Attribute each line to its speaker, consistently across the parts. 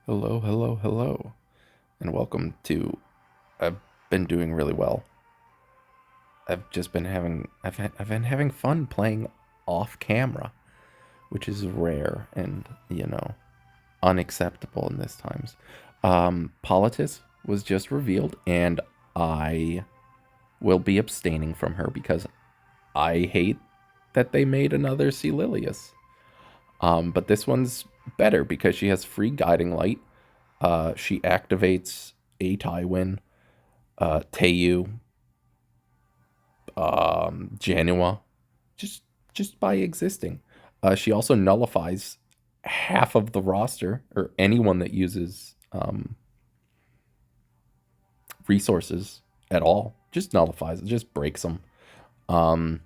Speaker 1: Hello, hello, hello, and welcome to. I've been doing really well. I've been having fun playing off camera, which is rare and unacceptable in this times. Politis was just revealed, and I will be abstaining from her because I hate that they made another Celilius. But this one's better because she has free guiding light. She activates a Tywin, Teiyu, Janua, just just by existing. She also nullifies half of the roster or anyone that uses resources at all. Just nullifies it, just breaks them, um,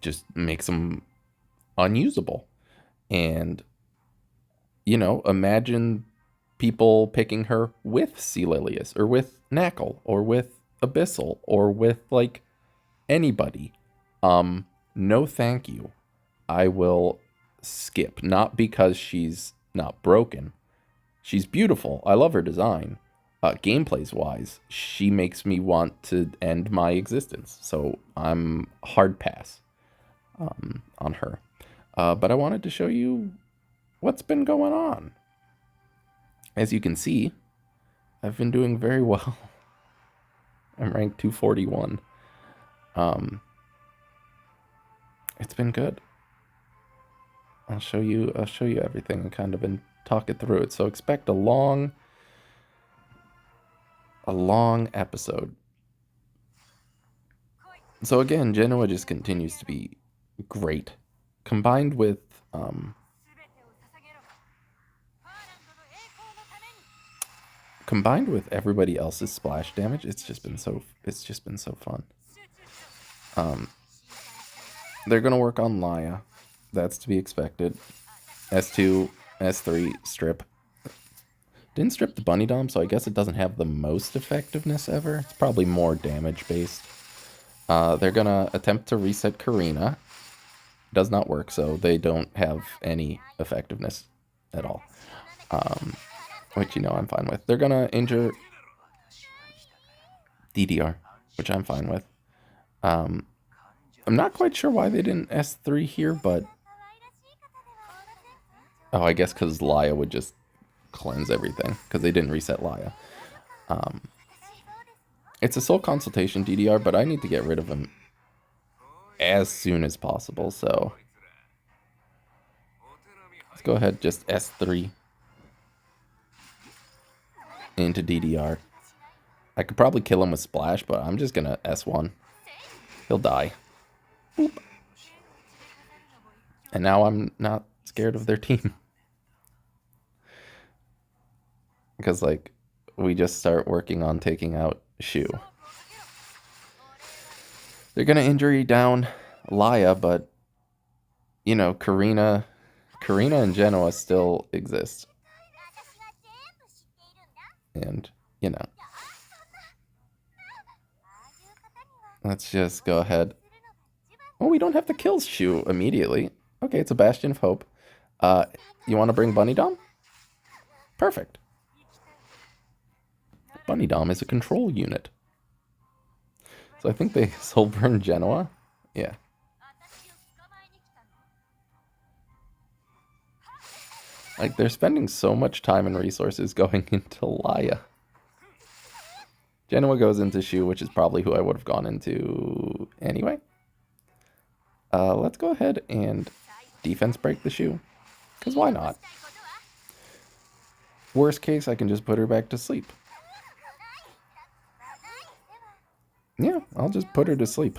Speaker 1: just makes them unusable. And imagine people picking her with Celilius or with Knackle or with Abyssal or with like anybody. No thank you. I will skip. Not because she's not broken. She's beautiful. I love her design. Gameplays wise, she makes me want to end my existence. So I'm hard pass on her. But I wanted to show you what's been going on. As you can see, I've been doing very well. I'm ranked 241. Um, it's been good. I'll show you everything and kind of and talk it through it. So expect a long episode. So again, Genoa just continues to be great. Combined with um combined with everybody else's splash damage, it's just been so fun. Um they're gonna work on Laya. That's to be expected. S2, S3, strip. Didn't strip the bunny dom, so I guess it doesn't have the most effectiveness ever. It's probably more damage based. They're gonna attempt to reset Karina. Does not work, so they don't have any effectiveness at all. Um, which I'm fine with. They're gonna injure DDR, which I'm fine with. Um, I'm not quite sure why they didn't S3 here, but I guess because Laya would just cleanse everything because they didn't reset Laya. Um, it's a soul consultation DDR, but I need to get rid of him as soon as possible. So let's go ahead, just S3 into DDR. I could probably kill him with Splash, but I'm just gonna S1. He'll die. Boop. And now I'm not scared of their team. Because, like, we just start working on taking out Shu. They're gonna injury down Laya, but, Karina and Genoa still exist. And, you know, let's just go ahead. Oh, we don't have to kill Shu immediately. Okay, it's a Bastion of Hope. You want to bring Bunny Dom? Perfect. Bunny Dom is a control unit. So I think they soul burn Genoa. Yeah. Like, they're spending so much time and resources going into Laya. Genoa goes into Shu, which is probably who I would have gone into anyway. Let's go ahead and defense break the Shu. Because why not? Worst case, I can just put her back to sleep. Yeah, I'll just put her to sleep.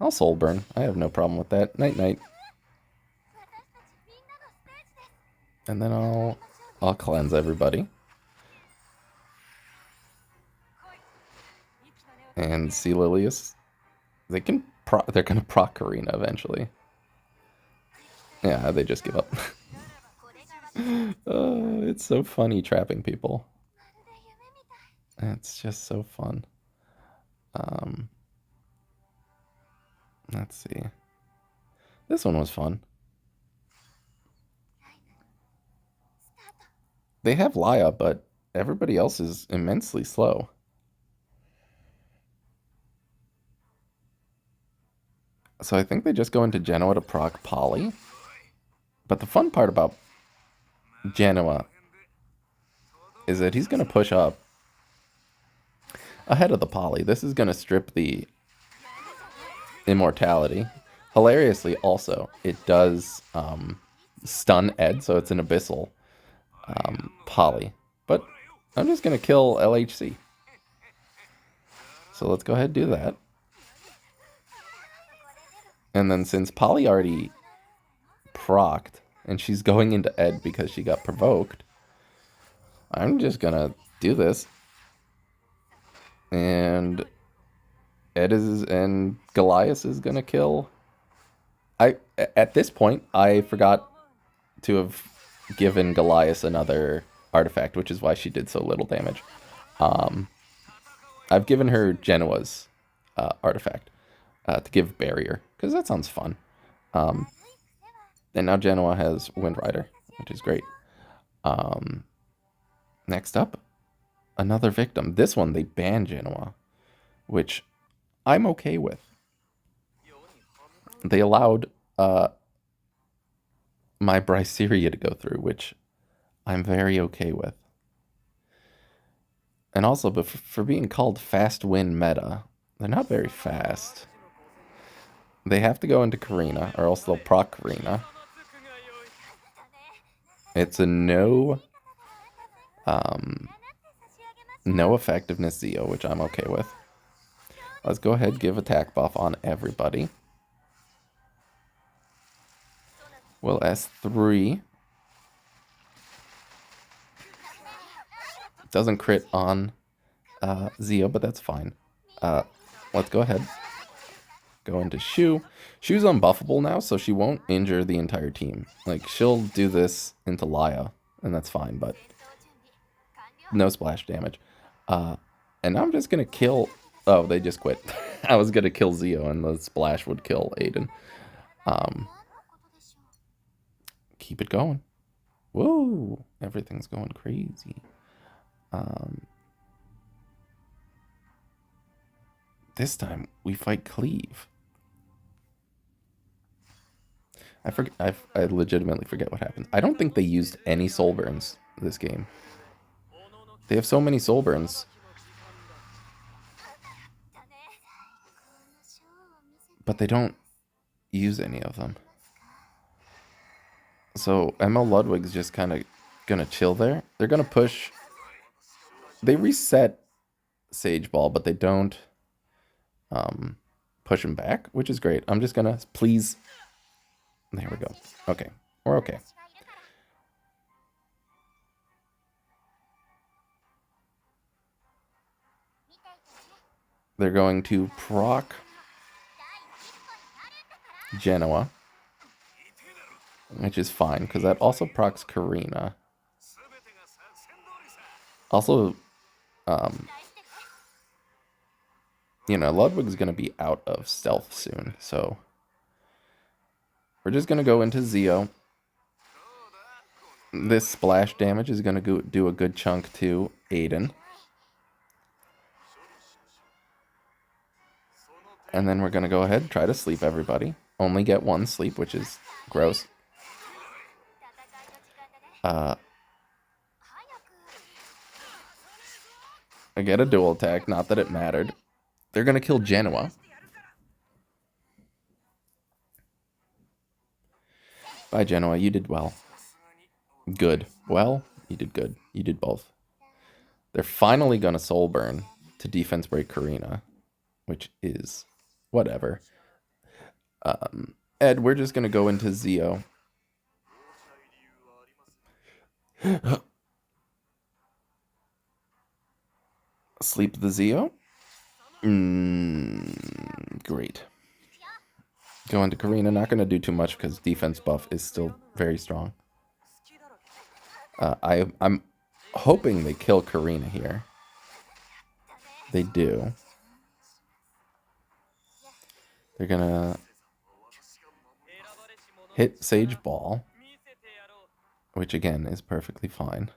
Speaker 1: I'll soul burn. I have no problem with that. Night night. And then I'll cleanse everybody. And Celilius, they're gonna proc Karina eventually. Yeah, they just give up. It's so funny trapping people. It's just so fun. Um, let's see. This one was fun. They have Laya, but everybody else is immensely slow. So I think they just go into Genoa to proc Poly. But the fun part about Genoa is that he's going to push up ahead of the Poly. This is going to strip the immortality. Hilariously, also, it does stun Ed, so it's an Abyssal Poly. But I'm just going to kill LHC. So let's go ahead and do that. And then since Poly already procced, and she's going into Ed because she got provoked, I'm just going to do this. And Ed is, and Goliath is going to kill. At this point, I forgot to have given Goliath another artifact, which is why she did so little damage. I've given her Genoa's artifact to give barrier, because that sounds fun. And now Genoa has Wind Rider, which is great. Next up, another victim. This one, they banned Genoa, which I'm okay with. They allowed my Bryceria to go through, which I'm very okay with. And also, but for being called fast win meta, they're not very fast. They have to go into Karina, or else they'll proc Karina. It's a no effectiveness Zeo, which I'm okay with. Let's go ahead and give attack buff on everybody. We'll S3. Doesn't crit on Zeo, but that's fine. Let's go ahead. Go into Shu. Shu's unbuffable now, so she won't injure the entire team. Like, she'll do this into Laya, and that's fine, but no splash damage. And I'm just going to kill... Oh, they just quit. I was going to kill Zeo, and the splash would kill Aiden. Keep it going. Whoa, everything's going crazy. This time, we fight Cleave. I legitimately forget what happened. I don't think they used any soul burns this game. They have so many soul burns. But they don't use any of them. So ML Ludwig's just kind of going to chill there. They're going to push. They reset Sage Ball, but they don't push him back, which is great. I'm just going to please... There we go. Okay. We're okay. They're going to proc Genoa, which is fine, because that also procs Karina. Also, you know, Ludwig's going to be out of stealth soon, so we're just going to go into Zeo. This splash damage is going to do a good chunk to Aiden. And then we're going to go ahead and try to sleep everybody. Only get one sleep, which is gross. I get a dual attack, not that it mattered. They're going to kill Genoa. Bye, Genoa. You did well. Good. Well, you did good. You did both. They're finally going to soul burn to defense break Karina, which is whatever. Ed, we're just going to go into Zeo. Sleep the Zeo. Great. Go into Karina. Not going to do too much because defense buff is still very strong. I'm hoping they kill Karina here. They do. They're going to hit Sage Ball, which again is perfectly fine.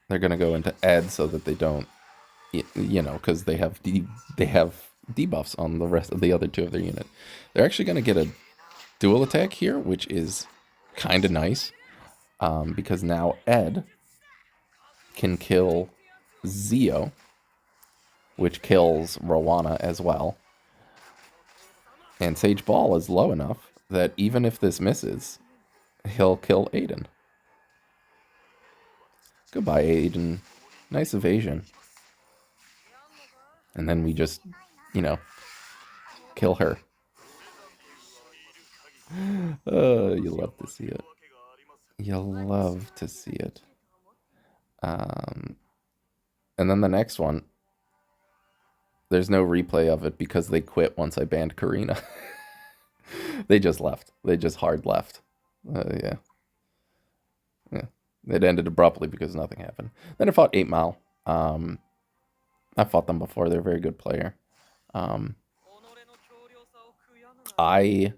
Speaker 1: They're gonna go into Ed so that they don't, you know, because they have debuffs on the rest of the other two of their unit. They're actually gonna get a dual attack here, which is kind of nice, because now Ed can kill Zio, which kills Rowana as well. And Sage Ball is low enough that even if this misses, he'll kill Aiden. Goodbye, Aiden. Nice evasion. And then we just, you know, kill her. You love to see it. You'll love to see it. And then the next one, there's no replay of it because they quit once I banned Karina. They just left. They just hard left. Yeah. It ended abruptly because nothing happened. Then I fought 8 Mile. I fought them before. They're a very good player. I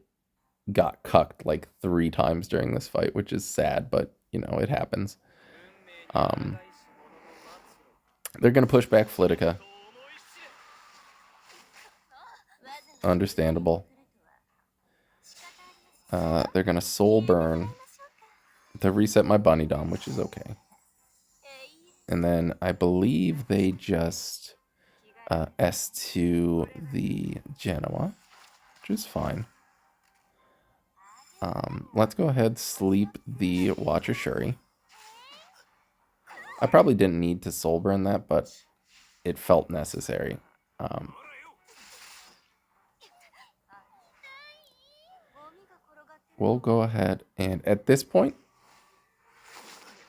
Speaker 1: got cucked like 3 times during this fight, which is sad, but, you know, it happens. They're going to push back Flitica. Understandable. They're going to Soul Burn to reset my Bunny Dom, which is okay. And then I believe they just S2 the Genoa, which is fine. Let's go ahead, sleep the Watcher Shuri. I probably didn't need to Soul Burn that, but it felt necessary. We'll go ahead, and at this point,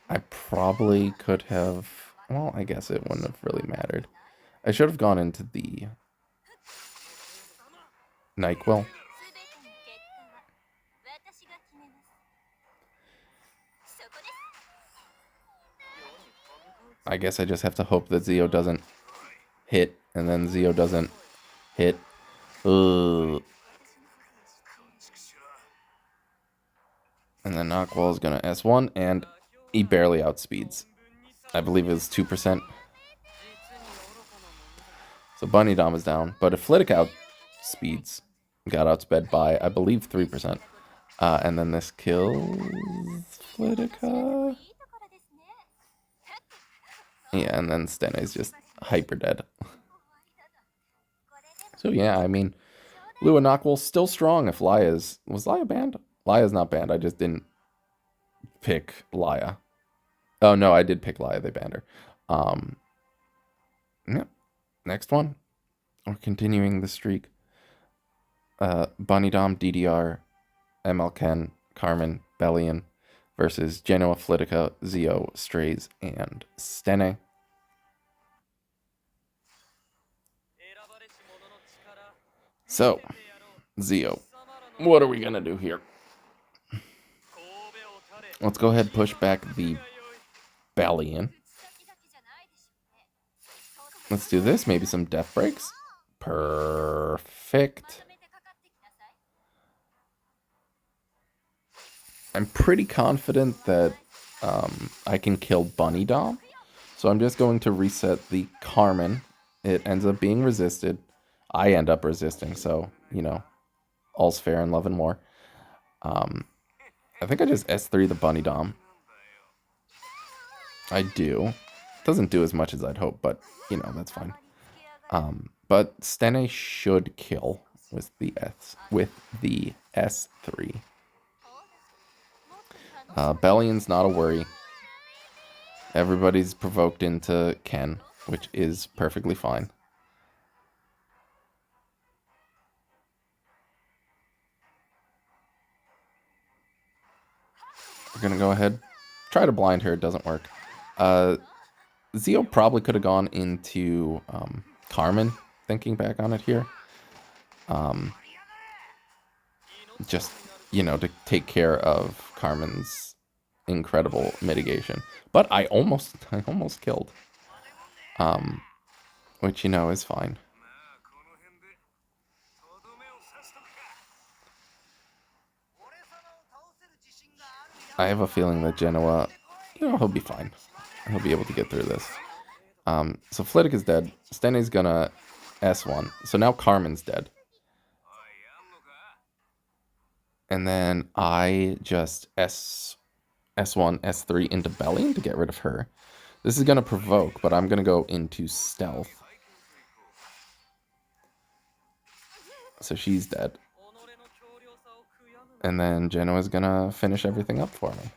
Speaker 1: I probably could have, well, I guess it wouldn't have really mattered. I should have gone into the NyQuil. I guess I just have to hope that Zio doesn't hit, and then Zio doesn't hit. Ugh. And then NyQuil is going to S1, and he barely outspeeds. I believe it was 2%. So Bunny Dom is down. But if Flitica outspeeds, got outsped by, I believe, 3%. And then this kills Flitica. Yeah, and then Stene is just hyper dead. So yeah, I mean, Lua Knockwell's still strong if Laya's... Was Laya banned? Laya's not banned. I just didn't pick Laya. Oh, no, I did pick Laya. They banned her. Yeah. Next one. We're continuing the streak. Bunny Dom, DDR, ML Ken, Carmen, Bellion versus Genoa, Flitica, Zio, Strays, and Stene. So, Zio, what are we going to do here? Let's go ahead and push back the Bellion. Let's do this. Maybe some death breaks. Perfect. I'm pretty confident that I can kill Bunny Dom. So I'm just going to reset the Carmen. It ends up being resisted. I end up resisting, so, you know, all's fair in love and war. I think I just S3 the Bunny Dom. I do. Doesn't do as much as I'd hope, but, you know, that's fine. But Stene should kill with the S3. Bellion's not a worry. Everybody's provoked into Ken, which is perfectly fine. We're going to go ahead. Try to blind her. It doesn't work. Zio probably could have gone into Carmen, thinking back on it here. Just, you know, to take care of Carmen's incredible mitigation. But I almost killed. Which, you know, is fine. I have a feeling that Genoa, you know, he'll be fine. He'll be able to get through this. So Flitwick is dead. Stene's gonna S1. So now Carmen's dead. And then I just S1, S3 into Bellion to get rid of her. This is gonna provoke, but I'm gonna go into stealth. So she's dead. And then Genoa's gonna finish everything up for me.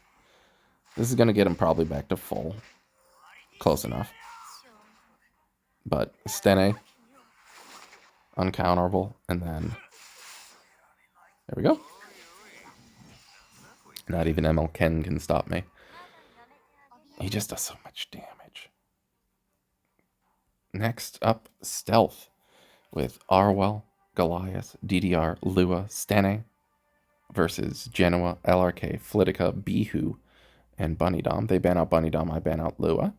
Speaker 1: This is gonna get him probably back to full. Close enough. But Stene, uncounterable, and then there we go. Not even ML Ken can stop me. He just does so much damage. Next up, Stealth with Arwell, Goliath, DDR, Lua, Stene versus Genoa, LRK, Flitica, Bihu, and Bunny Dom. They ban out Bunny Dom, I ban out Lua.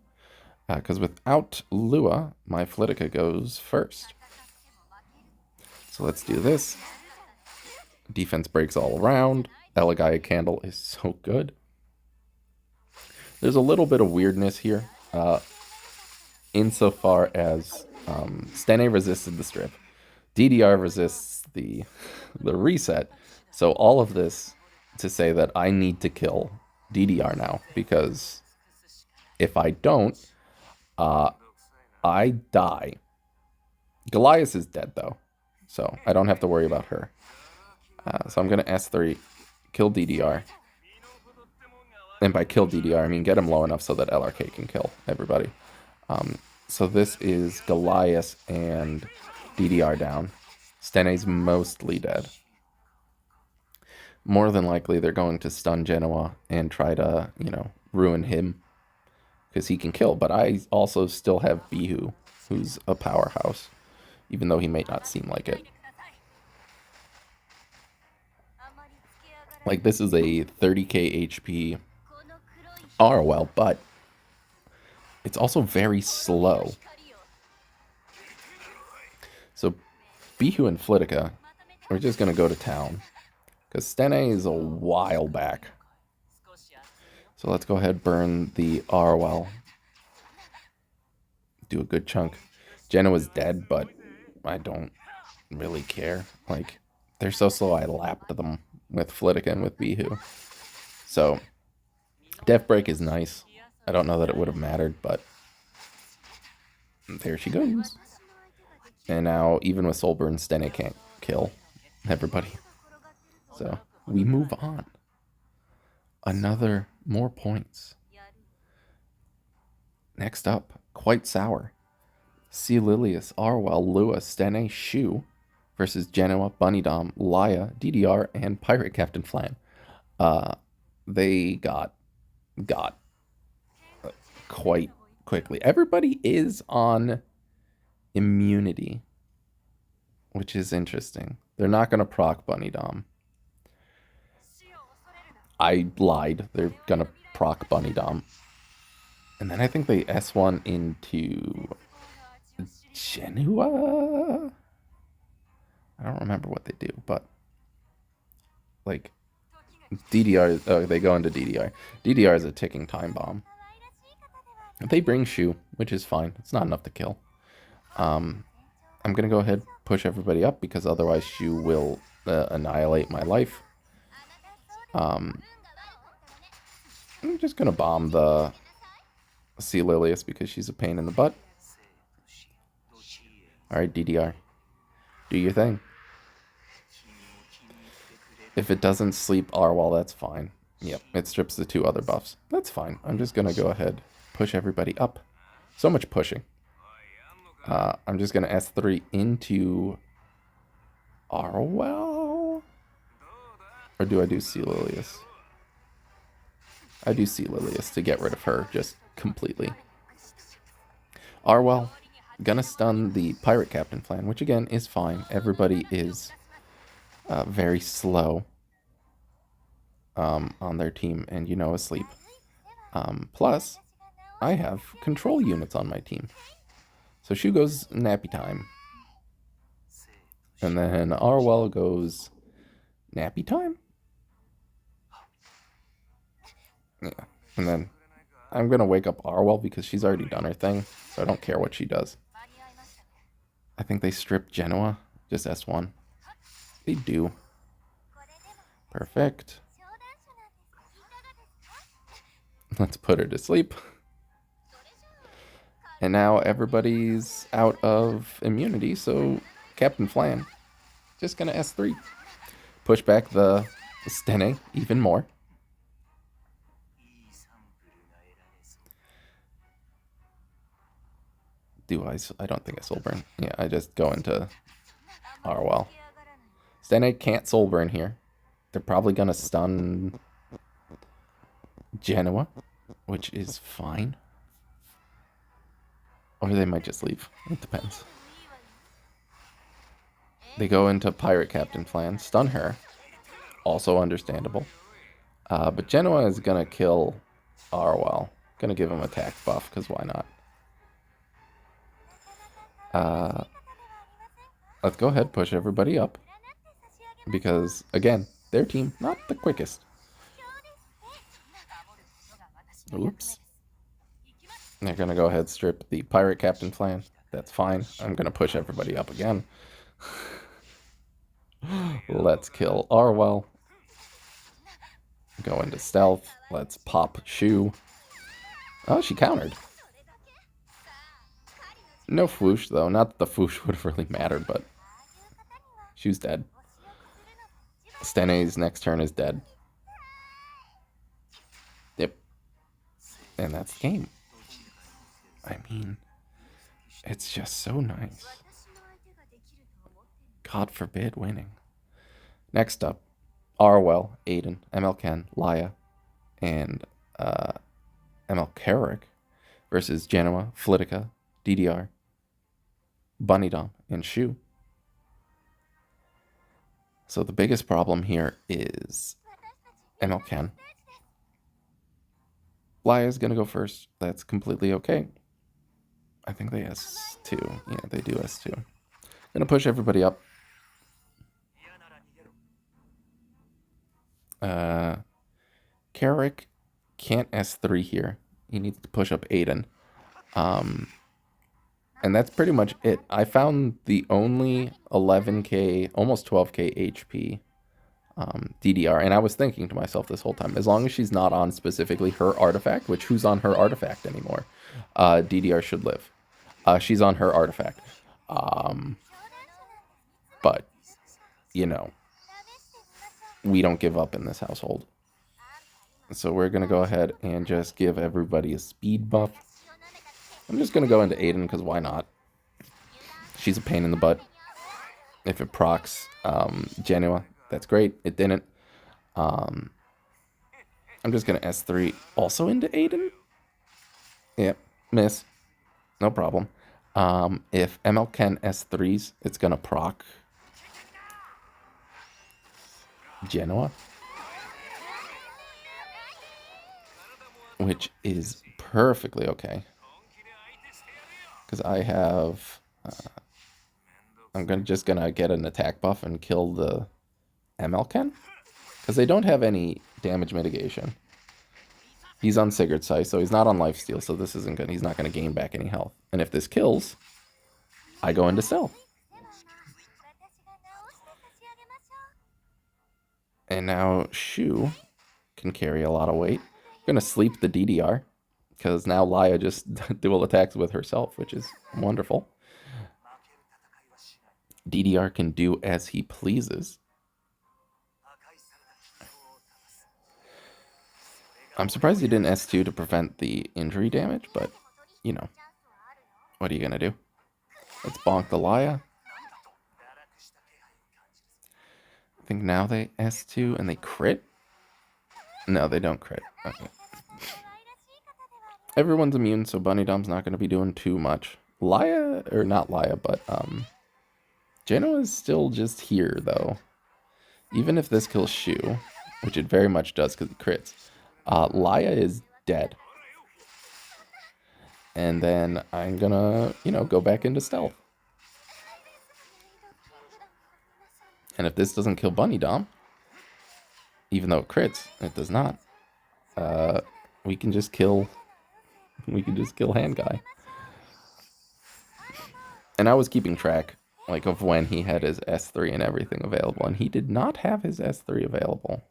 Speaker 1: Because without Lua, my Flitica goes first. So let's do this. Defense breaks all around. Elegaya Candle is so good. There's a little bit of weirdness here. Insofar as Stene resisted the strip. DDR resists the reset. So all of this to say that I need to kill DDR now. Because if I don't, I die. Goliath is dead, though. So I don't have to worry about her. So I'm going to S3, kill DDR. And by kill DDR, I mean get him low enough so that LRK can kill everybody. So this is Goliath and DDR down. Stene's mostly dead. More than likely, they're going to stun Genoa and try to, ruin him. Because he can kill. But I also still have Bihu, who's a powerhouse. Even though he may not seem like it. Like, this is a 30k HP Arwell, but it's also very slow. So, Bihu and Flitica, we're just going to go to town. Because Stene is a while back. So let's go ahead, burn the Arwell. Do a good chunk. Genoa's dead, but I don't really care. Like, they're so slow, I lapped them with Flitica and with Bihu. So, Death Break is nice. I don't know that it would have mattered, but there she goes. And now, even with Soulburn, Stene can't kill everybody. So, we move on. More points. Next up, Quite Sour. C. Lilius, Arwell, Lua, Stene, Shu versus Genoa, Bunny Dom, Laya, DDR, and Pirate Captain Flan. They got quite quickly. Everybody is on immunity, which is interesting. They're not going to proc Bunny Dom. I lied. They're going to proc Bunny Dom. And then I think they S1 into Genoa. I don't remember what they do, but like DDR, they go into DDR. DDR is a ticking time bomb. They bring Shu, which is fine. It's not enough to kill. I'm going to go ahead push everybody up because otherwise Shu will annihilate my life. I'm just going to bomb the C. Lilius because she's a pain in the butt. Alright, DDR. Do your thing. If it doesn't sleep Arwell, that's fine. Yep, it strips the 2 other buffs. That's fine. I'm just going to go ahead, push everybody up. So much pushing. I'm just going to S3 into Arwell? Or do I do C. Lilius? I do C. Lilius to get rid of her just completely. Arwell, gonna stun the Pirate Captain Flan, which again is fine. Everybody is very slow on their team and asleep. Plus, I have control units on my team. So Shu goes nappy time. And then Arwell goes nappy time? Yeah. And then I'm going to wake up Arwell because she's already done her thing, so I don't care what she does. I think they stripped Genoa. Just S1. They do. Perfect. Let's put her to sleep. And now everybody's out of immunity, so Captain Flan just gonna S3. Push back the Stene even more. I don't think I soulburn. Yeah, I just go into Arwell. Stene can't soulburn here. They're probably gonna stun Genoa, which is fine. Or they might just leave. It depends. They go into Pirate Captain Flan, stun her. Also understandable. But Genoa is gonna kill Arwell. Gonna give him attack buff, because why not? Let's go ahead, push everybody up. Because, again, their team, not the quickest. Oops. They're gonna go ahead, strip the Pirate Captain Flan. That's fine. I'm gonna push everybody up again. Let's kill Arwell. Go into stealth. Let's pop Shu. Oh, she countered. No Fwoosh, though. Not that the Fwoosh would have really mattered, but Shu's dead. Stene's next turn is dead. Yep. And that's the game. I mean, it's just so nice. God forbid winning. Next up, Arwell, Aiden, ML Ken, Laya, and ML Carrick versus Genoa, Flitica, DDR, Bunny Dom, and Shu. So the biggest problem here is ML Ken. Laya's gonna go first. That's completely okay. I think they S2. Yeah, they do S2. Gonna push everybody up. Carrick can't S3 here. He needs to push up Aiden. And that's pretty much it. I found the only 11k, almost 12k HP DDR, and I was thinking to myself this whole time, as long as she's not on specifically her artifact, which who's on her artifact anymore, DDR should live. She's on her artifact. But, you know, we don't give up in this household. So we're going to go ahead and just give everybody a speed buff. I'm just going to go into Aiden because why not? She's a pain in the butt. If it procs Genoa, that's great. It didn't. I'm just going to S3 also into Aiden. Yep, miss. No problem. If ML Ken S3s, it's going to proc Genoa, which is perfectly okay. Because I have... I'm just going to get an attack buff and kill the ML Ken. Because they don't have any damage mitigation. He's on Sigurd's Sight, so he's not on lifesteal, so this isn't good. He's not going to gain back any health. And if this kills, I go into stealth. And now Shu can carry a lot of weight. I'm going to sleep the DDR. Because now Laya just dual attacks with herself, which is wonderful. DDR can do as he pleases. I'm surprised he didn't S2 to prevent the injury damage, but, you know. What are you going to do? Let's bonk the Laya. I think now they S2 and they crit? No, they don't crit. Okay. Everyone's immune, so Bunny Dom's not going to be doing too much. Laya, or not Laya, but Genoa is still just here, though. Even if this kills Shu, which it very much does because it crits, Laya is dead. And then I'm going to, you know, go back into stealth. And if this doesn't kill Bunny Dom, even though it crits, it does not, we can just kill We can just kill hand guy. And I was keeping track, like, of when he had his S3 and everything available, and he did not have his S3 available,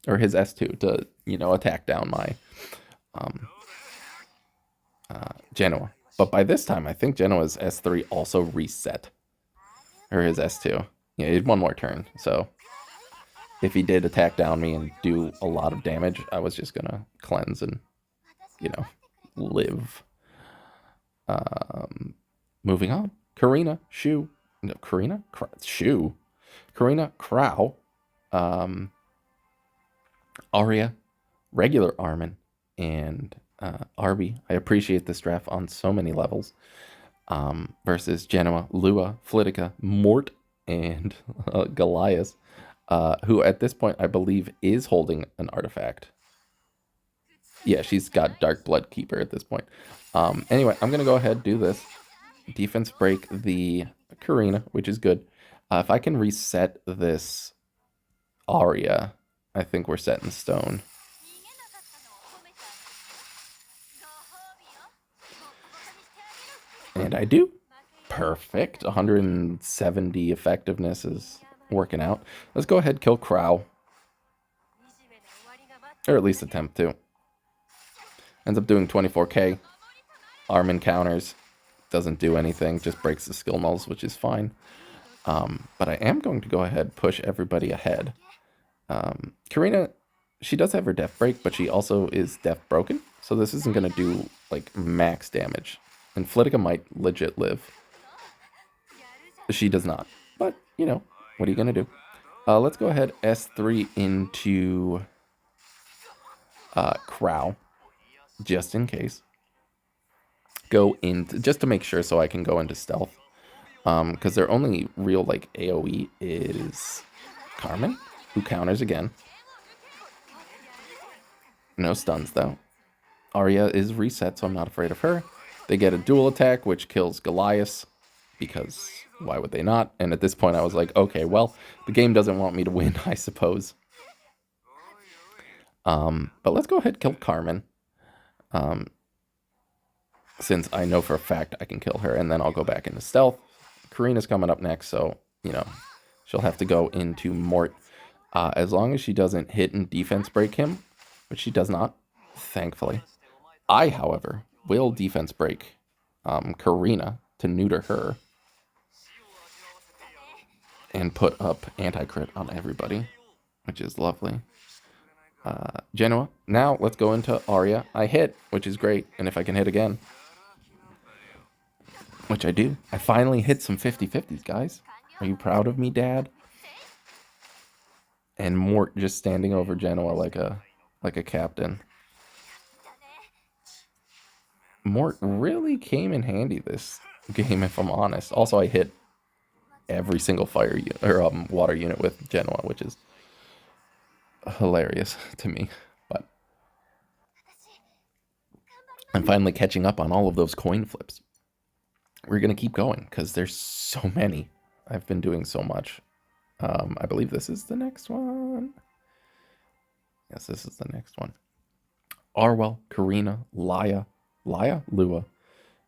Speaker 1: or his S2 to, attack down my Genoa. But by this time, I think Genoa's S3 also reset, or his S2. Yeah, he had one more turn, so if he did attack down me and do a lot of damage, I was just gonna cleanse and, live. Moving on. Karina, Shu. No, Karina? Shu. Karina, Crow. Arya, regular Armin, and Arby. I appreciate this draft on so many levels. Versus Genoa, Lua, Flitica, Mort, and Goliath, who at this point I believe is holding an artifact. Yeah, she's got Dark Blood Keeper at this point. Anyway, I'm going to go ahead and do this. Defense break the Karina, which is good. If I can reset this Arya, I think we're set in stone. And I do. Perfect. 170 effectiveness is working out. Let's go ahead and kill Crow. Or at least attempt to. Ends up doing 24k. Armin counters. Doesn't do anything. Just breaks the skill nulls, which is fine. But I am going to go ahead and push everybody ahead. Karina, she does have her death break, but she also is death broken. So this isn't going to do, like, max damage. And Flitica might legit live. She does not. But, what are you going to do? Let's go ahead S3 into Crow. Just in case. Go into, just to make sure so I can go into stealth. Because their only real, like, AoE is Carmen, who counters again. No stuns, though. Arya is reset, so I'm not afraid of her. They get a dual attack, which kills Goliath, because why would they not? And at this point, I was like, okay, well, the game doesn't want me to win, I suppose. But let's go ahead and kill Carmen. Since I know for a fact I can kill her, and then I'll go back into stealth. Karina's coming up next, so, she'll have to go into Mort. As long as she doesn't hit and defense break him, which she does not, thankfully. I, however, will defense break Karina to neuter her and put up anti-crit on everybody, which is lovely. Genoa. Now let's go into Arya. I hit, which is great, and if I can hit again, which I do, I finally hit some 50-50s, guys. Are you proud of me, Dad? And Mort just standing over Genoa like a captain. Mort really came in handy this game, if I'm honest. Also, I hit every single fire or water unit with Genoa, which is hilarious to me. But I'm finally catching up on all of those coin flips. We're gonna keep going because there's so many. I've been doing so much. I believe this is the next one. Yes, this is the next one. Arwell, Karina, Laya, Lua,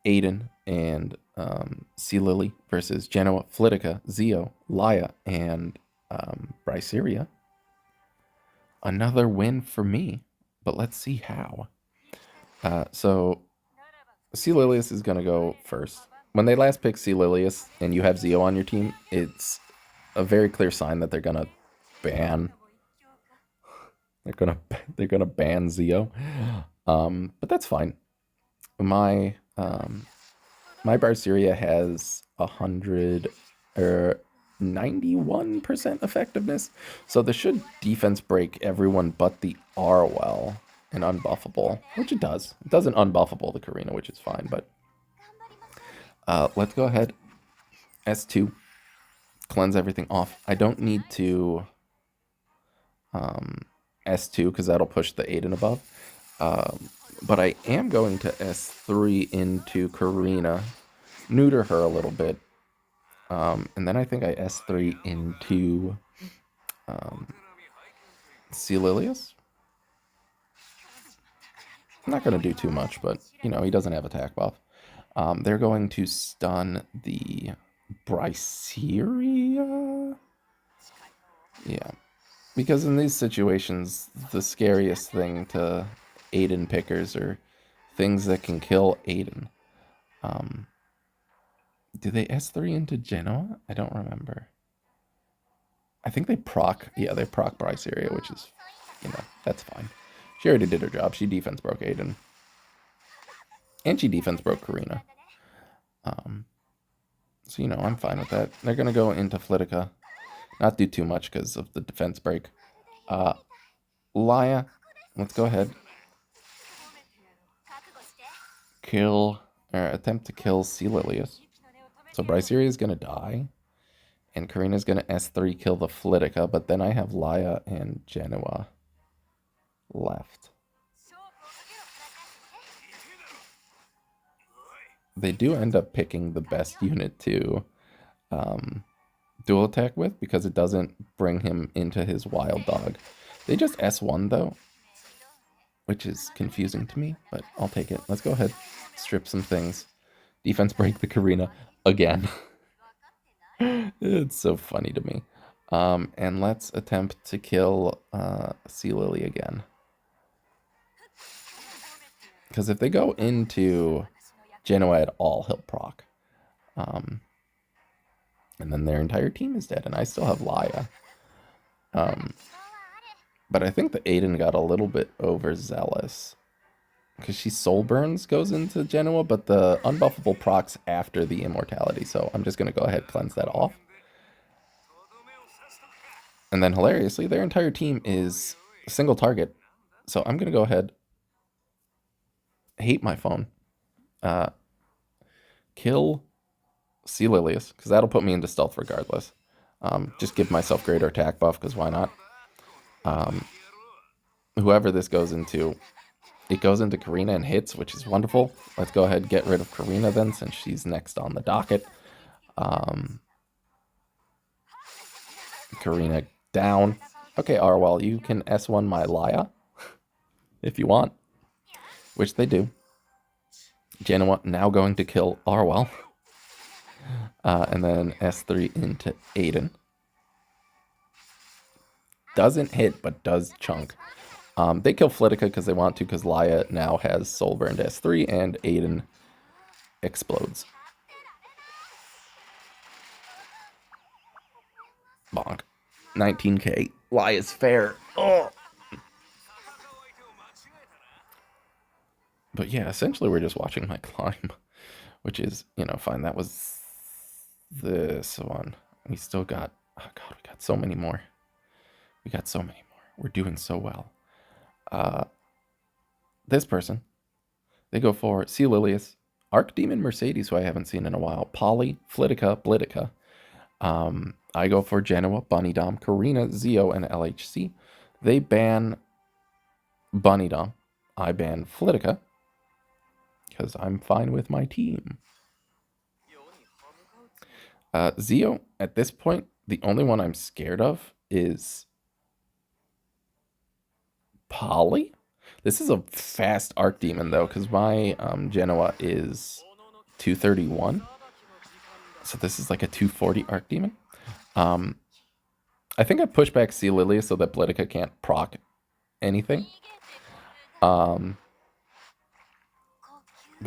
Speaker 1: Aiden, and Sea Lily versus Genoa, Flitica, Zio, Laya, and Bryceria. Another win for me, but let's see how. So Sea Lilius is going to go first. When they last pick Sea Lilius and you have Zio on your team, it's a very clear sign that they're going to ban. They're gonna ban Zio. But that's fine. My Bryceria has 100 or 91% effectiveness, so this should defense break everyone but the Arwell and unbuffable, which it does. It doesn't unbuffable the Karina, which is fine, but let's go ahead. S2. Cleanse everything off. I don't need to S2 because that'll push the 8 and above. But I am going to S3 into Karina, neuter her a little bit. And then I think I S3 into Sea Lilius. Not going to do too much, but, you know, he doesn't have attack buff. They're going to stun the Bryceria? Yeah. Because in these situations, the scariest thing to Aiden pickers are things that can kill Aiden. Do they S3 into Genoa? I don't remember. I think they proc. Yeah, they proc Bryceria, which is, you know, that's fine. She already did her job. She defense broke Aiden. And she defense broke Karina. So, you know, I'm fine with that. They're going to go into Flitica. Not do too much because of the defense break. Laya, let's go ahead. Kill, or attempt to kill Sealilius. So Bryceria is going to die. And Karina's going to S3 kill the Flitica. But then I have Laya and Genoa left. They do end up picking the best unit to dual attack with because it doesn't bring him into his wild dog. They just S1 though, which is confusing to me, but I'll take it. Let's go ahead, strip some things. Defense break the Karina again. It's so funny to me. And let's attempt to kill Sea Lily again. Because if they go into Genoa at all, he'll proc. And then their entire team is dead, and I still have Laya. But I think the Aiden got a little bit overzealous. Because she soul burns goes into Genoa, but the unbuffable procs after the immortality. So I'm just going to go ahead and cleanse that off. And then hilariously, their entire team is a single target. So I'm going to go ahead. Hate my phone. Kill Sea Lilius, because that'll put me into stealth regardless. Just give myself greater attack buff, because why not? Whoever this goes into, it goes into Karina and hits, which is wonderful. Let's go ahead and get rid of Karina then, since she's next on the docket. Karina down. Okay, Arwell, you can S1 my Laya, if you want, which they do. Genoa now going to kill Arwell. And then S3 into Aiden. Doesn't hit, but does chunk. They kill Flitica because they want to, because Laya now has Soul Burned S3, and Aiden explodes. Bonk. 19k. Laya's fair. Oh! But yeah, essentially we're just watching my climb, which is, you know, fine. That was this one. We still got, oh god, we got so many more. We got so many more. We're doing so well. This person, they go for Sea Lilius, Archdemon Mercedes, who I haven't seen in a while, Polly, Flitica, Blitica. I go for Genoa, Bunny Dom, Karina, Zio, and LHC. They ban Bunny Dom. I ban Flitica, because I'm fine with my team. Zio, at this point, the only one I'm scared of is Polly. This is a fast Archdemon, though, because my Genoa is 231. So this is like a 240 Archdemon. I think I push back Sea Lily so that Blitica can't proc anything. They're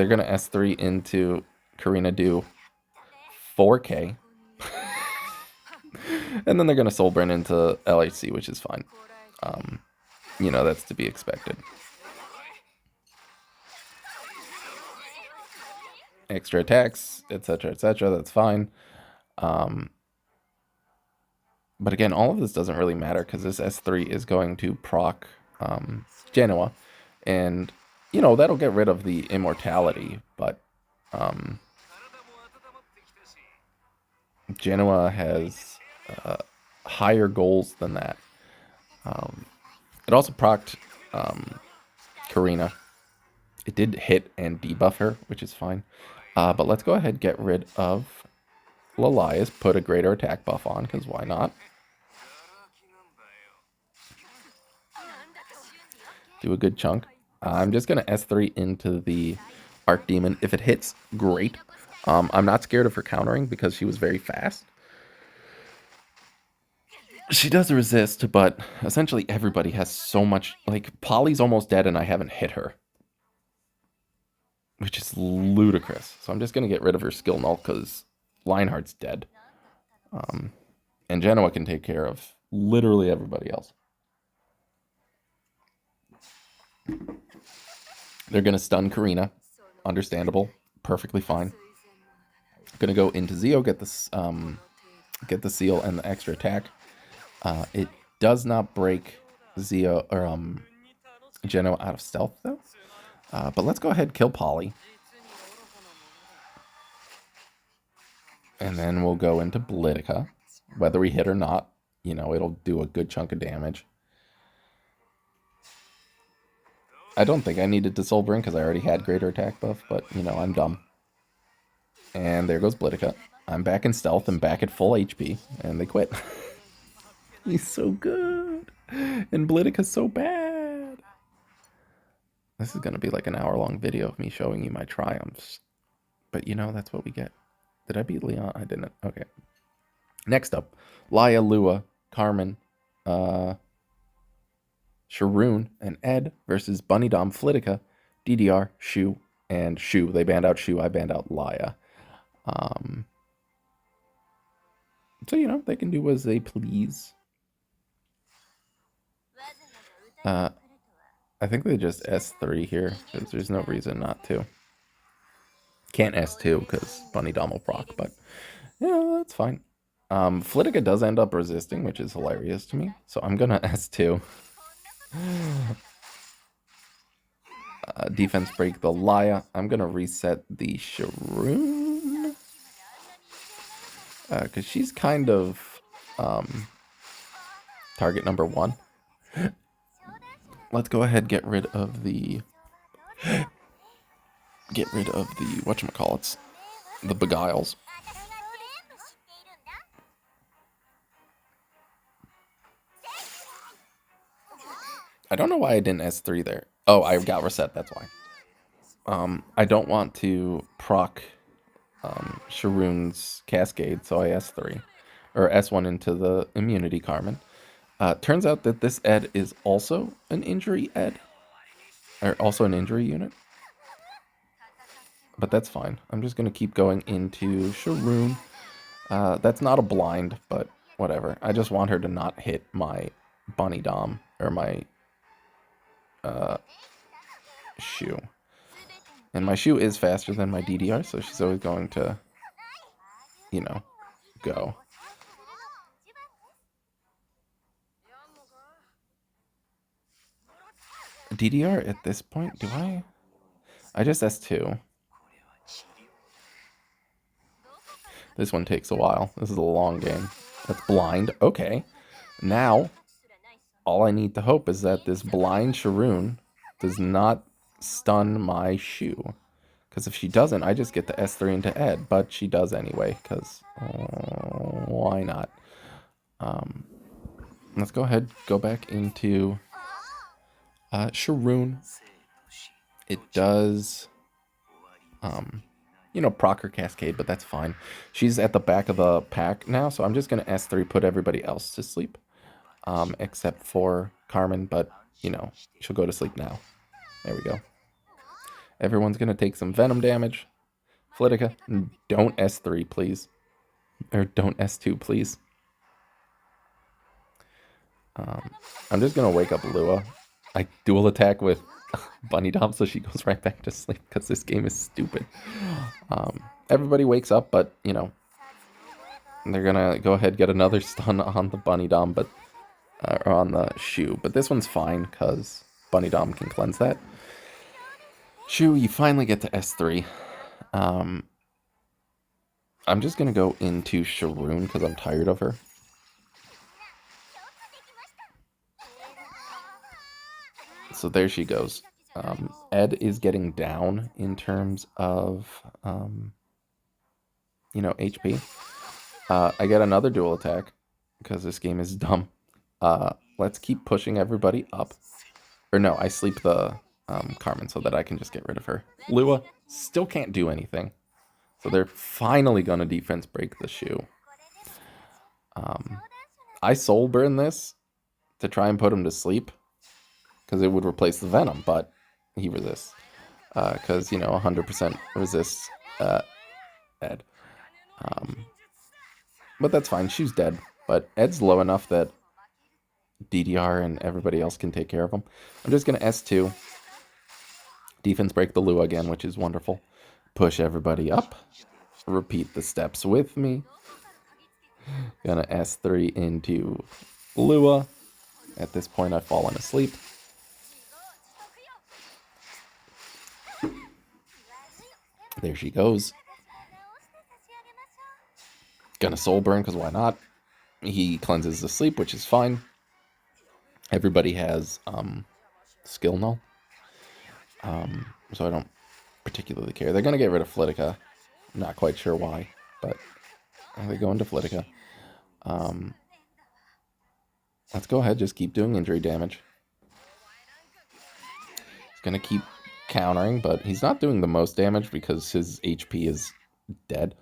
Speaker 1: going to S3 into Karina do 4k. And then they're going to Soul Burn into LHC, which is fine. You know, that's to be expected. Extra attacks, etc., etc., that's fine. But again, all of this doesn't really matter because this S3 is going to proc Genoa. And, you know, that'll get rid of the immortality, but Genoa has higher goals than that. It also procced Karina. It did hit and debuff her, which is fine. But let's go ahead and get rid of Lalias, put a greater attack buff on, because why not? Do a good chunk. I'm just going to S3 into the Archdemon. If it hits, great. I'm not scared of her countering because she was very fast. She does resist, but essentially everybody has so much... Like, Polly's almost dead and I haven't hit her. Which is ludicrous. So I'm just going to get rid of her skill null because Lionheart's dead. And Genoa can take care of literally everybody else. They're going to stun Karina. Understandable. Perfectly fine. Going to go into Zeo, get the seal and the extra attack. It does not break Zeo or Genoa out of stealth though. But let's go ahead and kill Polly. And then we'll go into Politica. Whether we hit or not, you know, it'll do a good chunk of damage. I don't think I needed to Soul Bring because I already had greater attack buff, but, you know, I'm dumb. And there goes Politica. I'm back in stealth and back at full HP, and they quit. He's so good. And Politica's so bad. This is going to be like an hour-long video of me showing you my triumphs. But, you know, that's what we get. Did I beat Leon? I didn't. Okay. Next up, Laya, Lua, Carmen, Sharoon, and Ed versus Bunny Dom, Flitica, DDR, Shu, and Shu. They banned out Shu. I banned out Laya. So, you know, they can do as they please. I think they just S3 here, because there's no reason not to. Can't S2, because Bunny Dom will proc, but, yeah, that's fine. Flitica does end up resisting, which is hilarious to me, so I'm gonna S2. Defense break the Laya. I'm gonna reset the Sharoon. Because she's kind of target number 1. Let's go ahead and get rid of the whatchamacallits, the Beguiles. I don't know why I didn't S3 there. Oh, I got reset, that's why. I don't want to proc Sharoon's Cascade, so I S3. Or S1 into the immunity Carmen. Turns out that this Ed is also an injury Ed. Or also an injury unit. But that's fine. I'm just going to keep going into Sharoon. That's not a blind, but whatever. I just want her to not hit my Bunny Dom. Or my Shu. And my Shu is faster than my DDR, so she's always going to, you know, go. DDR at this point, do I? I just S2. This one takes a while. This is a long game. That's blind. Okay. Now, all I need to hope is that this blind Sharoon does not stun my Shu. Because if she doesn't, I just get the S3 into Ed. But she does anyway, because why not? Let's go ahead, go back into Sharoon. It does, you know, proc her Cascade, but that's fine. She's at the back of the pack now, so I'm just going to S3, put everybody else to sleep. Except for Carmen, but, you know, she'll go to sleep now. There we go. Everyone's going to take some Venom damage. Flitica, don't S3, please. Or don't S2, please. I'm just going to wake up Lua. I dual attack with Bunny Dom so she goes right back to sleep because this game is stupid. Everybody wakes up, but, you know, they're going to go ahead and get another stun on the Bunny Dom, but or on the Shu. But this one's fine because Bunny Dom can cleanse that. Shu, you finally get to S3. I'm just going to go into Sharoon because I'm tired of her. So there she goes. Ed is getting down in terms of, you know, HP. I get another dual attack because this game is dumb. Let's keep pushing everybody up. Or no, I sleep the Carmen so that I can just get rid of her. Lua still can't do anything. So they're finally going to defense break the shoe. I soul burn this to try and put him to sleep because it would replace the venom, but he resists. Because, 100% resists Ed. But that's fine. She's dead. But Ed's low enough that DDR and everybody else can take care of him. I'm just going to S2. Defense break the Lua again, which is wonderful. Push everybody up. Repeat the steps with me. Gonna S3 into Lua. At this point, I've fallen asleep. There she goes. Gonna soul burn, because why not? He cleanses the sleep, which is fine. Everybody has skill null. So I don't particularly care. They're gonna get rid of Flitica. I'm not quite sure why, but they go into Flitica. Let's go ahead, just keep doing injury damage. He's gonna keep countering, but he's not doing the most damage because his HP is dead.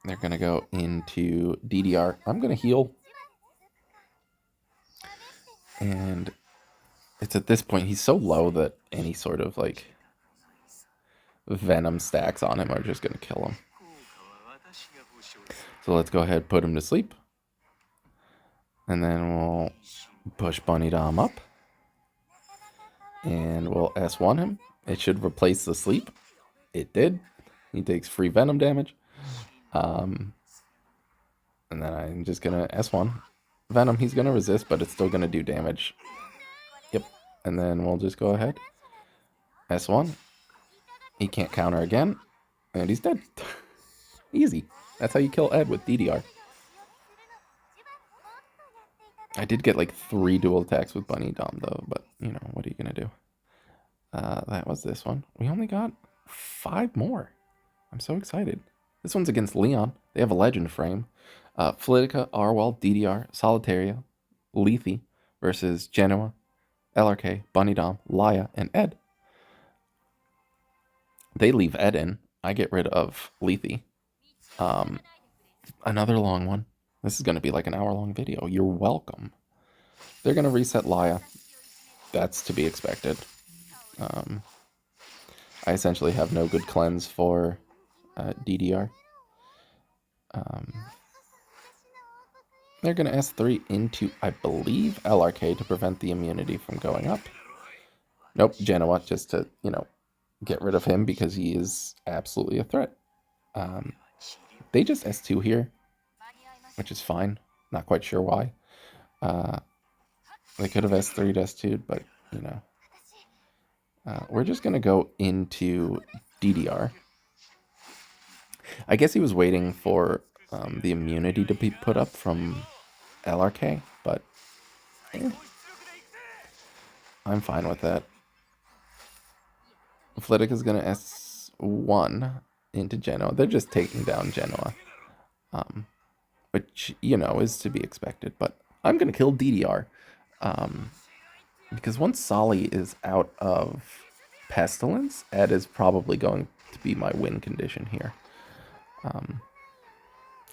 Speaker 1: They're gonna go into DDR. I'm gonna heal. And it's at this point, he's so low that any sort of venom stacks on him are just gonna kill him. So let's go ahead, put him to sleep. And then we'll push Bunny Dom up. And we'll S1 him. It should replace the sleep. It did. He takes free venom damage. And then I'm just going to S1. Venom, he's going to resist, but it's still going to do damage. Yep. And then we'll just go ahead. S1. He can't counter again. And he's dead. Easy. That's how you kill Ed with DDR. I did get 3 dual attacks with Bunny Dom, though. But, what are you going to do? That was this one. We only got 5 more. I'm so excited. This one's against Leon. They have a legend frame. Flitica, Arwal, DDR, Solitaria, Lethe versus Genoa, LRK, Bunny Dom, Laya, and Ed. They leave Ed in. I get rid of Lethe. Another long one. This is going to be an hour-long video. You're welcome. They're going to reset Laya. That's to be expected. I essentially have no good cleanse for DDR. They're going to S3 into, I believe, LRK to prevent the immunity from going up. Nope, Genoa, just to, get rid of him because he is absolutely a threat. They just S2 here, which is fine. Not quite sure why. They could have S3'd, S2'd, but, we're just going to go into DDR. I guess he was waiting for the immunity to be put up from LRK, but I'm fine with that. Flitica's going to S1 into Genoa. They're just taking down Genoa, which, is to be expected. But I'm going to kill DDR because once Solly is out of Pestilence, Ed is probably going to be my win condition here.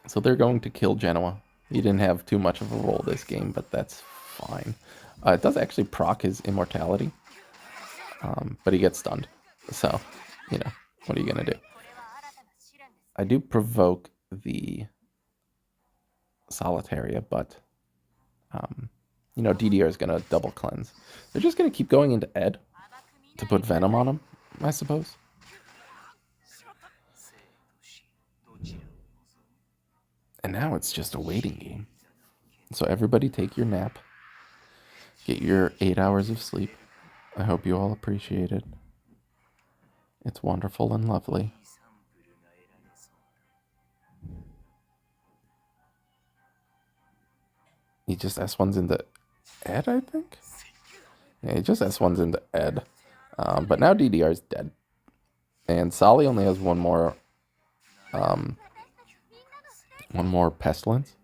Speaker 1: So they're going to kill Genoa. He didn't have too much of a role this game, but that's fine. It does actually proc his immortality, but he gets stunned. So, what are you going to do? I do provoke the Solitaria, but, DDR is going to double cleanse. They're just going to keep going into Ed to put Venom on him, I suppose. And now it's just a waiting game. So everybody take your nap. Get your 8 hours of sleep. I hope you all appreciate it. It's wonderful and lovely. He just S1's into Ed, I think? Yeah, he just S1's into Ed. But now DDR's dead. And Solly only has one more Pestilence.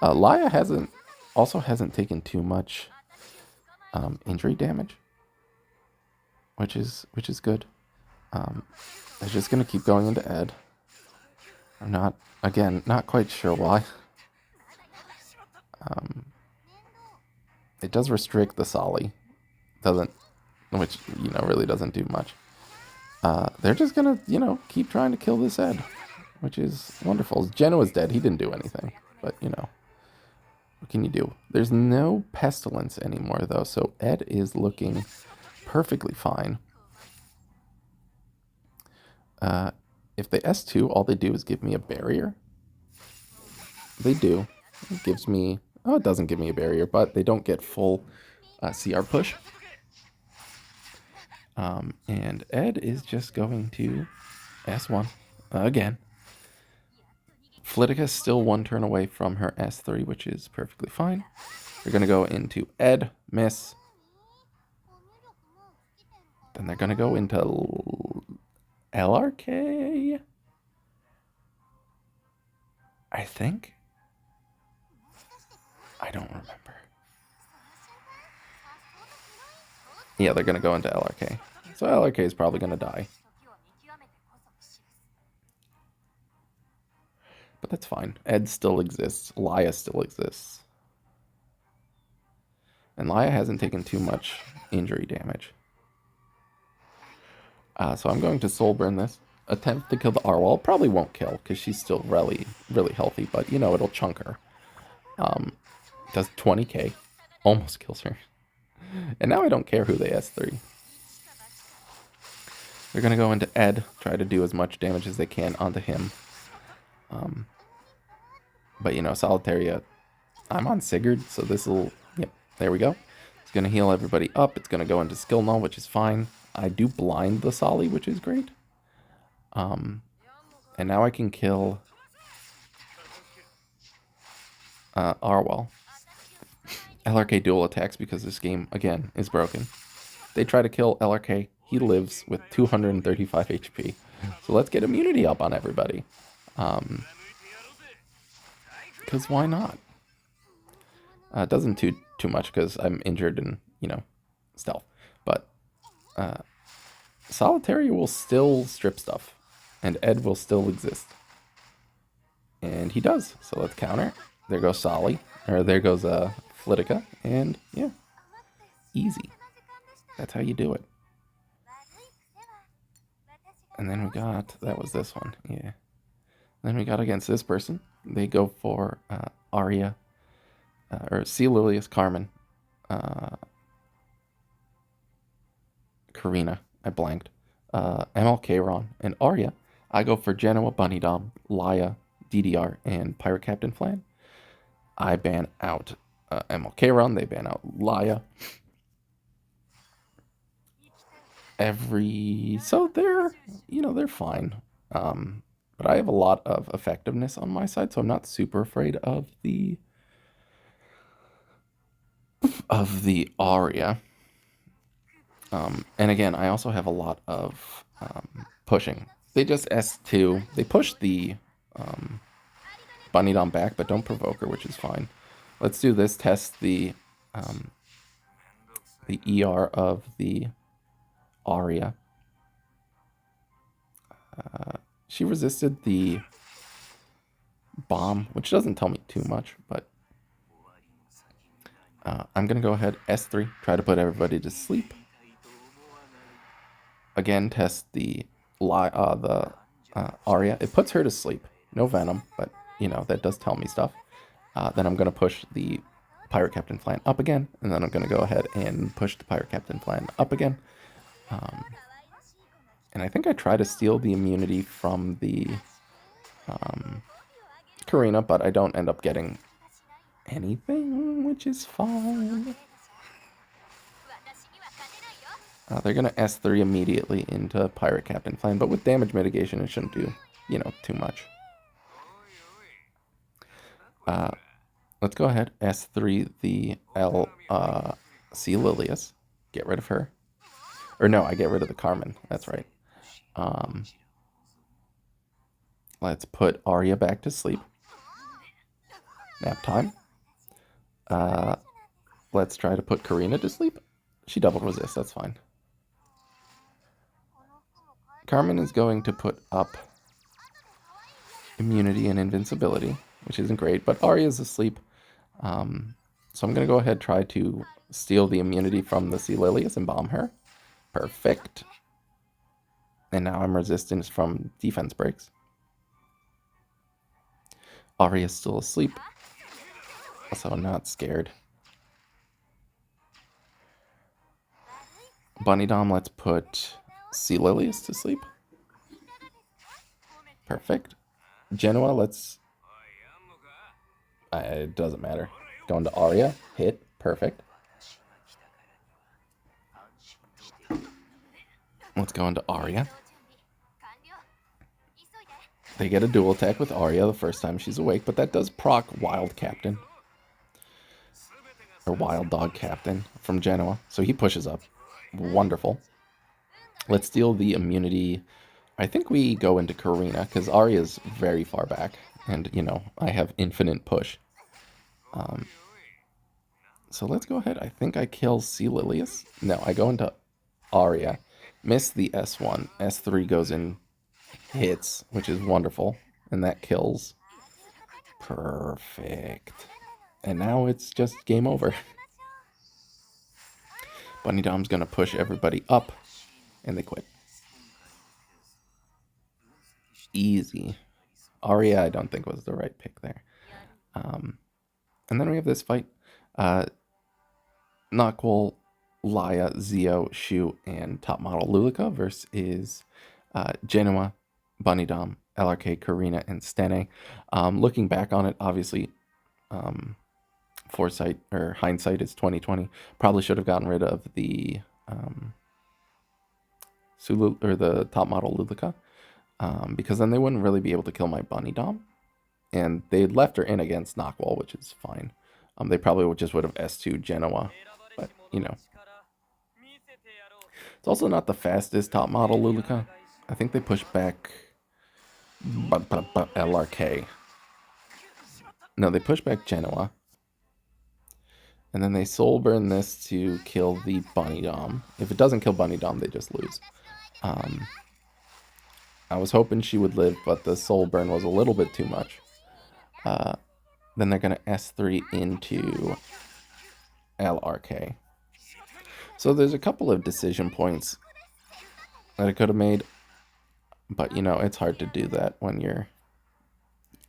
Speaker 1: Laya hasn't also hasn't taken too much injury damage, which is good. It's just gonna keep going into Ed. I'm not quite sure why. It does restrict the Solly, which really doesn't do much. They're just gonna keep trying to kill this Ed, which is wonderful. Genoa's dead. He didn't do anything, but what can you do? There's no pestilence anymore though, so Ed is looking perfectly fine. If they S2, all they do is give me a barrier. They do. It gives me... Oh, it doesn't give me a barrier, but they don't get full CR push. And Ed is just going to S1 again. Flitica's still one turn away from her S3, which is perfectly fine. They're going to go into Ed, miss. Then they're going to go into LRK, I think. I don't remember. Yeah, they're going to go into LRK. So LRK is probably going to die. But that's fine. Ed still exists. Laya still exists. And Laya hasn't taken too much injury damage. So I'm going to Soul Burn this. Attempt to kill the Arwal. Probably won't kill because she's still really, really healthy. But, it'll chunk her. Does 20k. Almost kills her. And now I don't care who they S3. They're going to go into Ed. Try to do as much damage as they can onto him. But, Solitaria, I'm on Sigurd, so this will... Yep, there we go. It's going to heal everybody up. It's going to go into Skill Null, which is fine. I do blind the Solly, which is great. And now I can kill Arwal. LRK dual attacks because this game, again, is broken. They try to kill LRK. He lives with 235 HP. So let's get immunity up on everybody. Because why not? It doesn't do too much because I'm injured and, stealth. But Solitaria will still strip stuff. And Ed will still exist. And he does. So let's counter. There goes Solly. Or there goes Flitica. And, yeah. Easy. That's how you do it. And then we got... That was this one. Yeah. Then we got against this person. They go for Arya. Or Celilius Carmen. Karina. I blanked. MLK Ron. And Arya. I go for Genoa, Bunny Dom, Laya, DDR, and Pirate Captain Flan. I ban out MLK Ron. They ban out Laya. So they're fine. But I have a lot of effectiveness on my side, so I'm not super afraid of the Arya. And again, I also have a lot of pushing. They just S2. They push the Bunny Dom back, but don't provoke her, which is fine. Let's do this. Test the ER of the Arya. She resisted the bomb, which doesn't tell me too much, but I'm going to go ahead, S3, try to put everybody to sleep. Again, test the Arya. It puts her to sleep. No venom, but, that does tell me stuff. Then I'm going to push the Pirate Captain Flan up again, and then I'm going to go ahead and push the Pirate Captain Flan up again. And I think I try to steal the immunity from the Karina, but I don't end up getting anything, which is fine. They're going to S3 immediately into Pirate Captain Flame, but with damage mitigation, it shouldn't do, too much. Let's go ahead, S3 the Celilius. Get rid of her. Or no, I get rid of the Carmen. That's right. Let's put Arya back to sleep. Nap time. Let's try to put Karina to sleep. She double resists, that's fine. Carmen is going to put up immunity and invincibility, which isn't great, but Arya's asleep. So I'm going to go ahead and try to steal the immunity from the Sea Lilius and bomb her. Perfect. And now I'm resistant from defense breaks. Arya's still asleep, so I'm not scared. Bunny Dom, let's put Sea Lilius to sleep. Perfect. Genoa, let's... it doesn't matter. Going to Arya. Hit. Perfect. Let's go into Arya. They get a dual attack with Arya the first time she's awake, but that does proc Wild Captain. Or Wild Dog Captain from Genoa. So he pushes up. Wonderful. Let's steal the immunity. I think we go into Karina, because Arya's very far back. And, you know, I have infinite push. So let's go ahead. I think I kill Sea Lilius. No, I go into Arya. Miss the S1. S3 goes in, hits, which is wonderful. And that kills. Perfect. And now it's just game over. Bunny Dom's going to push everybody up. And they quit. Easy. Arya, I don't think was the right pick there. And then we have this fight. Naqual, Laya, Zio, Shu, and top model Lulika versus Genoa, Bunny Dom, LRK, Karina, and Stene. Looking back on it, obviously, foresight or hindsight is 2020. Probably should have gotten rid of the the top model Lulika, because then they wouldn't really be able to kill my Bunny Dom. And they left her in against Naqual, which is fine. They probably would have S2 Genoa, but, you know. It's also not the fastest top model Lulika. I think they push back LRK. No, they push back Genoa. And then they soul burn this to kill the Bunny Dom. If it doesn't kill Bunny Dom, they just lose. I was hoping she would live, but the soul burn was a little bit too much. Then they're going to S3 into LRK. So there's a couple of decision points that I could have made. But, you know, it's hard to do that when you're,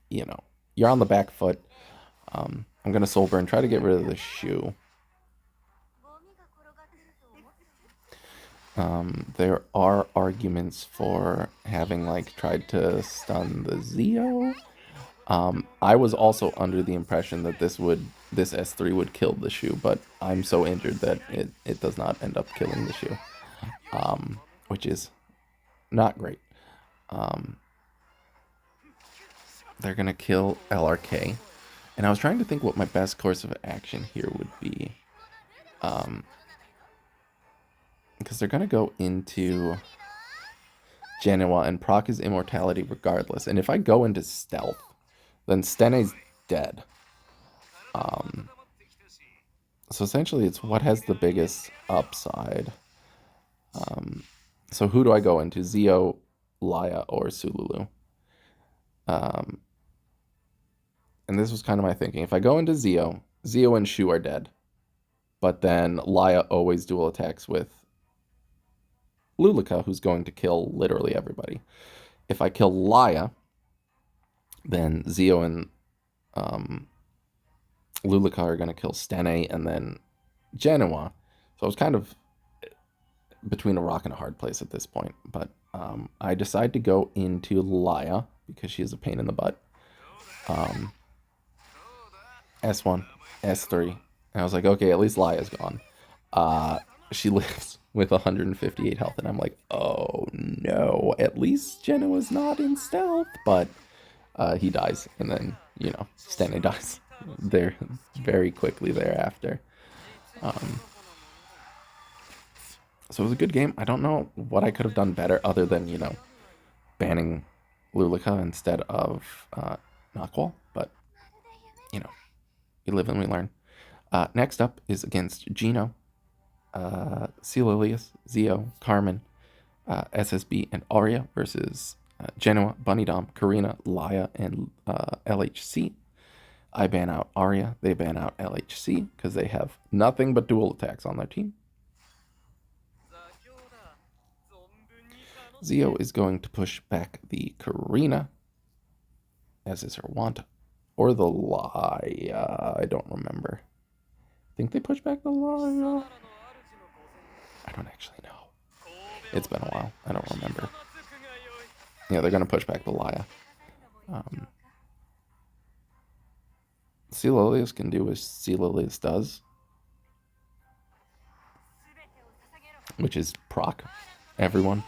Speaker 1: you know, you're on the back foot. I'm going to soul burn, try to get rid of the Shu. There are arguments for having, like, tried to stun the Zio. I was also under the impression that this S3 would kill the Shu, but I'm so injured that it does not end up killing the Shu, which is not great. They're gonna kill LRK, and I was trying to think what my best course of action here would be, because they're gonna go into Genoa and proc his immortality regardless, and if I go into stealth, then Stene's dead. So essentially it's what has the biggest upside. So who do I go into? Zio, Laya, or Sululu? And this was kind of my thinking. If I go into Zio, Zio and Shu are dead. But then Laya always dual attacks with Lulika, who's going to kill literally everybody. If I kill Laya, then Zio and Lulika are going to kill Stene and then Genoa. So I was kind of between a rock and a hard place at this point. But I decide to go into Laya because she is a pain in the butt. S1, S3. And I was like, okay, at least Laya's gone. She lives with 158 health. And I'm like, oh no, at least Genoa's not in stealth. But he dies. And then, you know, Stene dies there very quickly thereafter. So it was a good game. I don't know what I could have done better other than, you know, banning Lulika instead of Naqual. But, you know, we live and we learn. Next up is against Gino, Celilius, Zio, Carmen, SSB, and Arya versus Genoa, Bunny Dom, Karina, Laya, and LHC. I ban out Arya. They ban out LHC because they have nothing but dual attacks on their team. Zio is going to push back the Karina, as is her wont, or the Laya. I don't remember. I think they push back the Laya. I don't actually know. It's been a while. I don't remember. Yeah, they're going to push back the Laya. Celilius can do as Celilius does, which is proc everyone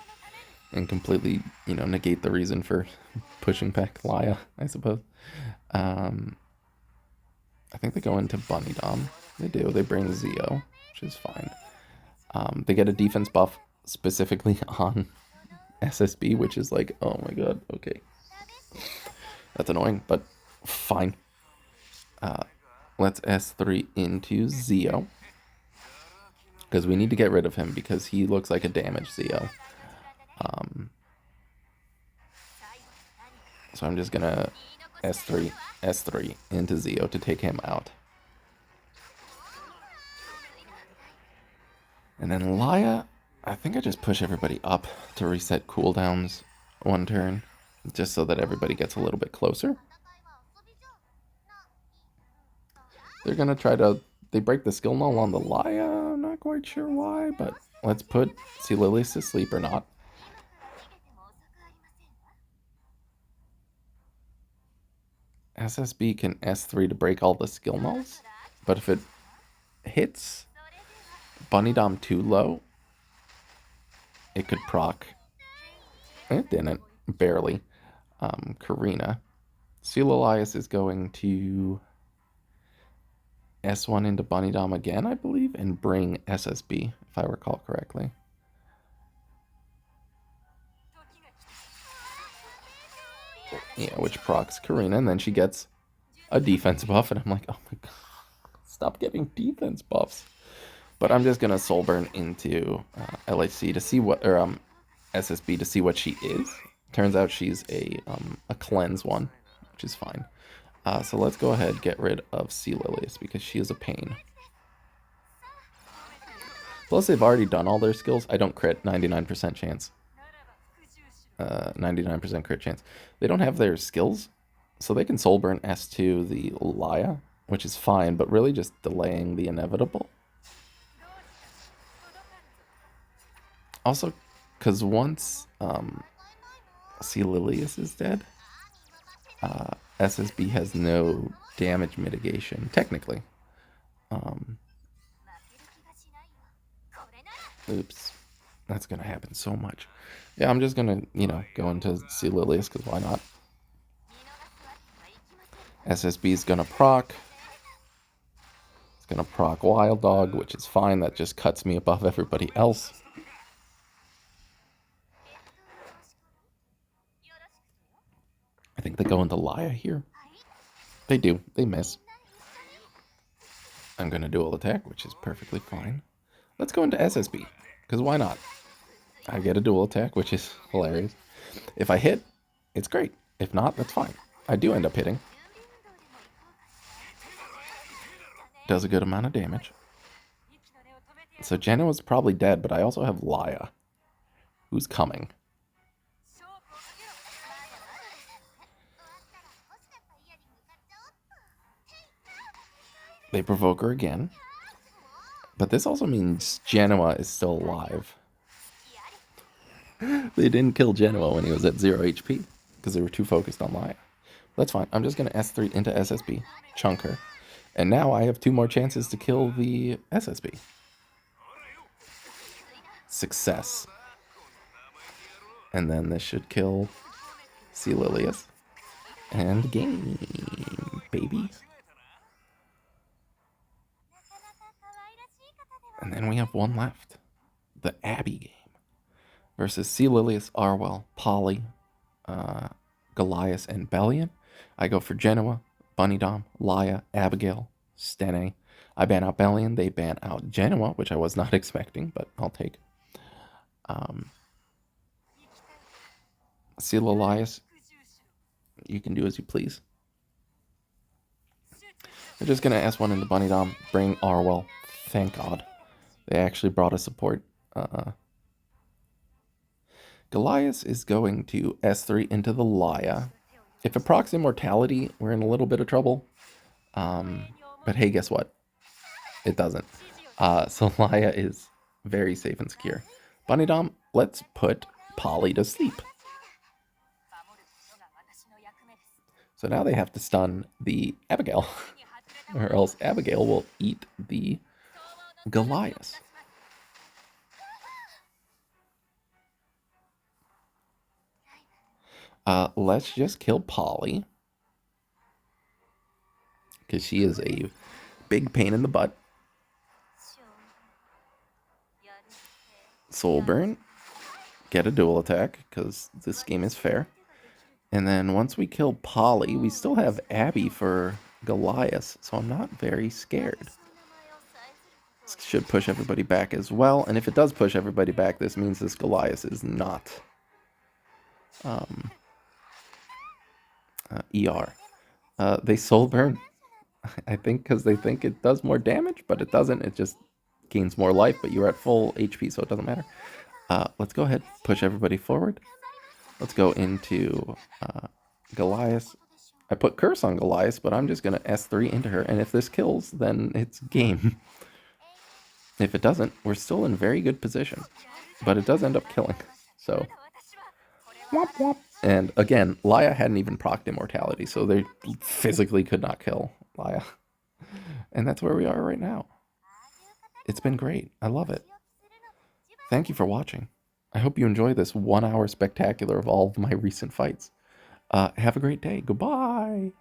Speaker 1: and completely, negate the reason for pushing back Laya, I suppose. I think they go into Bunny Dom. They do. They bring Zio, which is fine. They get a defense buff specifically on SSB, which is like, oh my god, okay. That's annoying, but fine. Let's S3 into Zio, because we need to get rid of him because he looks like a damaged Zio. So I'm just gonna S3 into Zio to take him out. And then Laya, I think I just push everybody up to reset cooldowns one turn, just so that everybody gets a little bit closer. They're gonna try to, they break the skill null on the Laya, I'm not quite sure why, but let's put Celilius to sleep or not. SSB can S3 to break all the skill nulls, but if it hits Bunny Dom too low, it could proc. It didn't, barely. Karina. Celilius is going to S1 into Bunny Dom again, I believe, and bring SSB, if I recall correctly. Yeah, which procs Karina, and then she gets a defense buff, and I'm like, oh my god, stop getting defense buffs. But I'm just gonna soul burn into LHC to see what, or SSB to see what she is. Turns out she's a cleanse one, which is fine. So let's go ahead and get rid of Celilius because she is a pain. Plus they've already done all their skills. I don't crit, 99% chance. 99% crit chance. They don't have their skills, so they can soul burn S2 the Laya, which is fine, but really just delaying the inevitable. Also, because once Celilius is dead, SSB has no damage mitigation, technically. Oops. That's going to happen so much. Yeah, I'm just going to, go into Celilius, because why not? SSB is going to proc. It's going to proc Wild Dog, which is fine. That just cuts me above everybody else. I think they go into Laya here. They do. They miss. I'm going to dual attack, which is perfectly fine. Let's go into SSB, because why not? I get a dual attack, which is hilarious. If I hit, it's great. If not, that's fine. I do end up hitting. Does a good amount of damage. So Genoa's probably dead, but I also have Laya, who's coming. They provoke her again. But this also means Genoa is still alive. They didn't kill Genoa when he was at 0 HP because they were too focused on Laya. That's fine. I'm just going to S3 into SSB, chunk her. And now I have 2 more chances to kill the SSB. Success. And then this should kill Celilius. And game, baby. And then we have one left. The Abby game. Versus Celilius, Arwell, Polly, Goliath, and Bellion. I go for Genoa, Bunny Dom, Laya, Abigail, Stene. I ban out Bellion. They ban out Genoa, which I was not expecting, but I'll take. Seal Elias, you can do as you please. We're just going to S1 into Bunny Dom, bring Arwell. Thank God. They actually brought a support. Goliath is going to S3 into the Laya. If it procs Immortality, we're in a little bit of trouble. But hey, guess what? It doesn't. So Laya is very safe and secure. Bunny Dom, let's put Polly to sleep. So now they have to stun the Abigail, or else Abigail will eat the Goliath. Let's just kill Polly, because she is a big pain in the butt. Soul Burn, get a dual attack, because this game is fair. And then once we kill Polly, we still have Abby for Goliath, so I'm not very scared. This should push everybody back as well, and if it does push everybody back, this means this Goliath is not ER. They Soul Burn, I think, because they think it does more damage, but it doesn't. It just gains more life, but you're at full HP, so it doesn't matter. Let's go ahead, push everybody forward. Let's go into Goliath. I put Curse on Goliath, but I'm just going to S3 into her, and if this kills, then it's game. If it doesn't, we're still in very good position, but it does end up killing, so... Womp womp. And again, Laya hadn't even procced Immortality, so they physically could not kill Laya. And that's where we are right now. It's been great. I love it. Thank you for watching. I hope you enjoy this 1 hour spectacular of all of my recent fights. Have a great day. Goodbye.